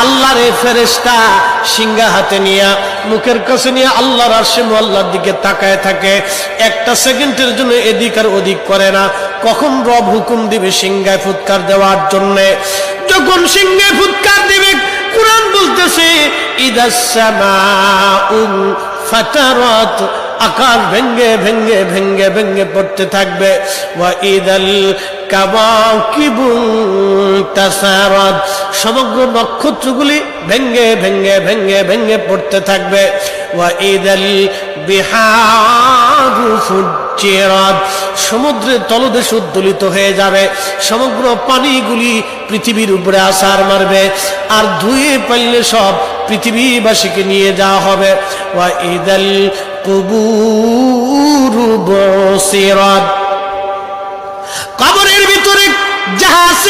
আল্লাহর এই ফেরেশতা সিংহা হাতে নিয়ে মুখের কাছে নিয়ে আল্লাহর আরশে মুআল্লার দিকে তাকায় থাকে, একটা সেকেন্ডের জন্য এদিক আর ওদিক করে না। কখন রব হুকুম দিবে সিংহায় ফুৎকার দেওয়ার জন্য, যখন সিংহায় ফুৎকার দিবে কুরআন বলতেছে ইদাস সামাউ ফাতারাত, আকাশ ভেঙ্গে ভেঙ্গে ভেঙ্গে ভেঙ্গে পড়তে থাকবে। ওয়া ইদাল কাওয়াকিবু তাসারাত, সমগ্র নক্ষত্রগুলি ভেঙ্গে ভেঙ্গে ভেঙ্গে ভেঙ্গে পড়তে থাকবে। ওয়া ইদাল বিহারু ফুজ্জিরাত, সমুদ্রের তলদেশ উদ্দোলিত হয়ে যাবে, সমগ্র পানিগুলি পৃথিবীর উপরে আছাড় মারবে, আর ধুয়ে পাইলে সব পৃথিবীবাসীকে নিয়ে যাওয়া হবে। ওয়া ইদাল কুবুরু বুসিরাত, কবরের ভিতরে যাহা আছে